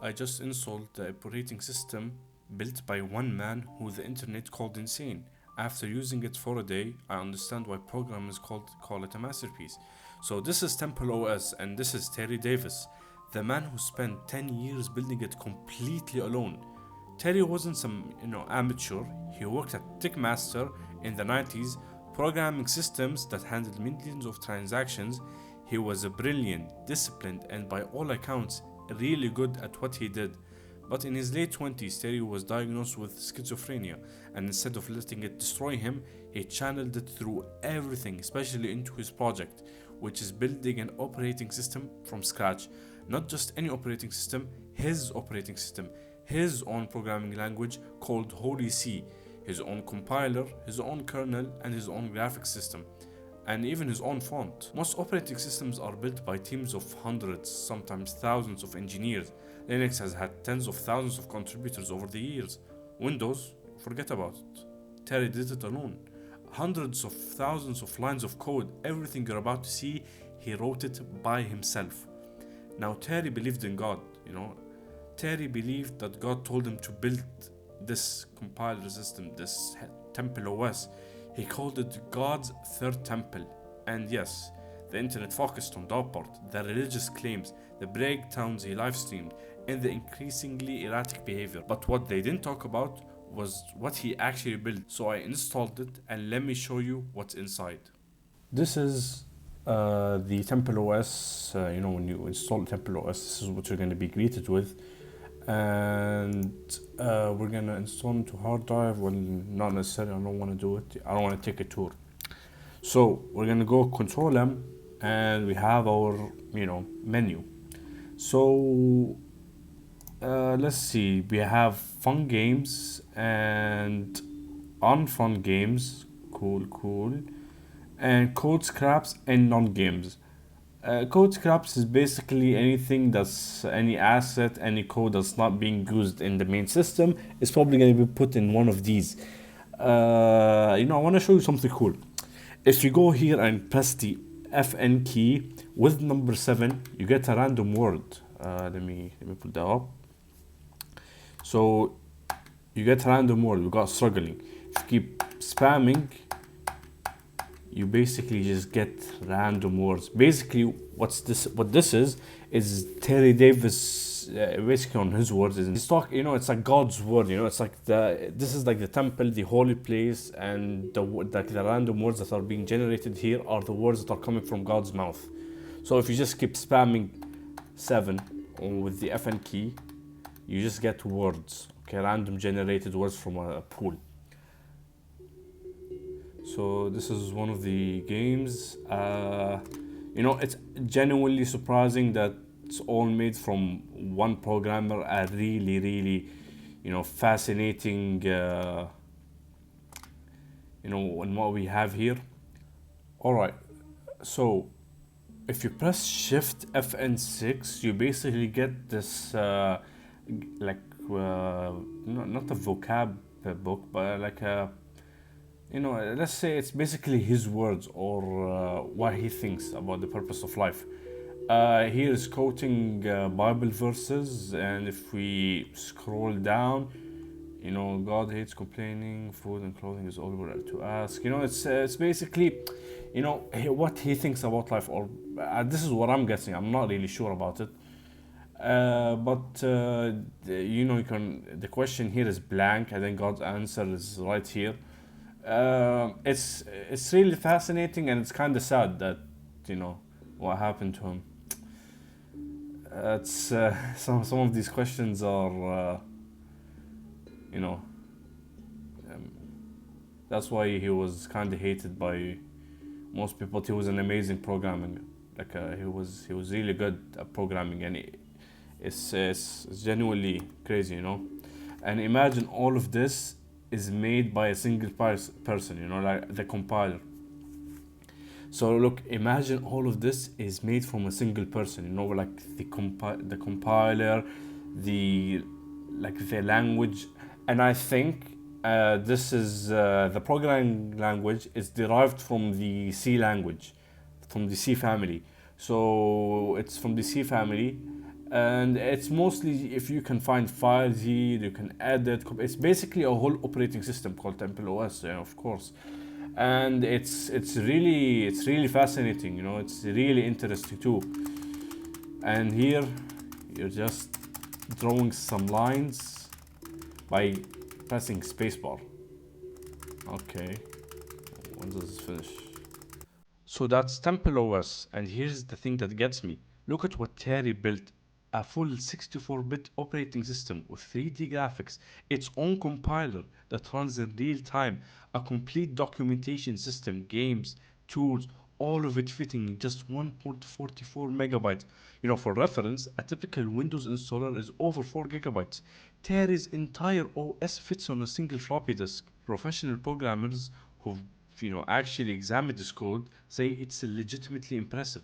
I just installed the operating system built by one man who the internet called insane. After using it for a day, I understand why programmers call it a masterpiece. So this is Temple OS and this is Terry Davis, the man who spent 10 years building it completely alone. Terry wasn't some, amateur. He worked at Tickmaster in the 90s, programming systems that handled millions of transactions. He was a brilliant, disciplined, and by all accounts, really good at what he did. But in his late 20s, Terry was diagnosed with schizophrenia, and instead of letting it destroy him, he channeled it through everything, especially into his project, which is building an operating system from scratch. Not just any operating system, his operating system, his own programming language called Holy C, his own compiler, his own kernel, and his own graphics system, and even his own font. Most operating systems are built by teams of hundreds, sometimes thousands of engineers. Linux has had tens of thousands of contributors over the years. Windows, forget about it. Terry did it alone. Hundreds of thousands of lines of code, everything you're about to see, he wrote it by himself. Now, Terry believed in God. Terry believed that God told him to build this compiler system, this Temple OS. He called it God's third temple. And yes, the internet focused on that part, the religious claims, the breakdowns he live streamed, and the increasingly erratic behavior. But what they didn't talk about was what he actually built. So I installed it and let me show you what's inside. This is the Temple OS. When you install Temple OS, this is what you're going to be greeted with. And we're going to install into hard drive. Well, not necessarily. I don't want to do it. I don't want to take a tour. So we're going to go Control M, and we have our menu. So let's see. We have fun games and unfun games. Cool. And code scraps and non-games. Code scraps is basically anything that's any asset, any code that's not being used in the main system is probably going to be put in one of these. I want to show you something cool. If you go here and press the FN key with number 7, you get a random word. Let me put that up. So you get a random word. We got struggling. If you keep spamming, you basically just get random words. Basically, what this is Terry Davis basically on his words. He's talking, it's like God's word. It's like this is like the temple, the holy place, and the random words that are being generated here are the words that are coming from God's mouth. So if you just keep spamming 7 with the FN key, you just get words. Okay, random generated words from a pool. So this is one of the games. It's genuinely surprising that it's all made from one programmer. A really, fascinating, in what we have here. All right. So if you press Shift FN6, you basically get this, not a vocab book, but like a let's say it's basically his words or what he thinks about the purpose of life. Here is quoting Bible verses, and if we scroll down, God hates complaining, food and clothing is all we're to ask. It's basically, what he thinks about life, or this is what I'm guessing. I'm not really sure about it. But the question here is blank, and then God's answer is right here. It's really fascinating, and it's kind of sad that what happened to him. It's some of these questions are that's why he was kind of hated by most people. He was an amazing programming, he was really good at programming, and it's genuinely crazy, And imagine all of this is made by a single person, like the compiler. So look, imagine all of this is made from a single person, like the compiler, the language, and I think this is the programming language is derived from the C language, from the C family. So it's from the C family. and it's mostly if you can find files here, you can edit. It's basically a whole operating system called Temple OS, yeah, of course, and it's really fascinating. You know, it's really interesting too. And here, you're just drawing some lines by pressing spacebar. Okay, when does this finish? So that's Temple OS, and here's the thing that gets me. Look at what Terry built. A full 64-bit operating system with 3D graphics, its own compiler that runs in real time, a complete documentation system, games, tools, all of it fitting in just 1.44 megabytes. You know, for reference, a typical Windows installer is over 4 gigabytes. Terry's entire OS fits on a single floppy disk. Professional programmers who've actually examined this code say it's legitimately impressive.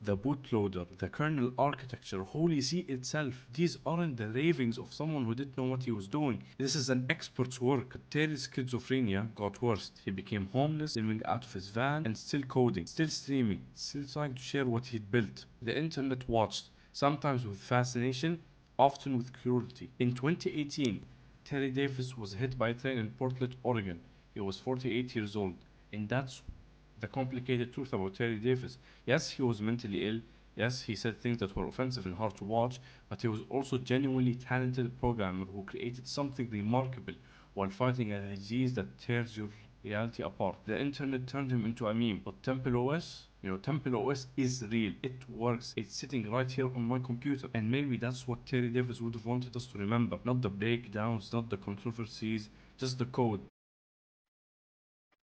The bootloader, the kernel architecture, Holy See itself, these aren't the ravings of someone who didn't know what he was doing. This is an expert's work. Terry's schizophrenia got worse. He became homeless, living out of his van, and still coding, still streaming, still trying to share what he'd built. The internet watched, sometimes with fascination, often with cruelty. In 2018, Terry Davis was hit by a train in Portland, Oregon. He was 48 years old. And that's the complicated truth about Terry Davis. Yes, he was mentally ill. Yes, he said things that were offensive and hard to watch, but he was also genuinely talented programmer who created something remarkable while fighting a disease that tears your reality apart. The internet turned him into a meme, but Temple OS is real. It works. It's sitting right here on my computer. And maybe that's what Terry Davis would have wanted us to remember. Not the breakdowns, not the controversies, just the code.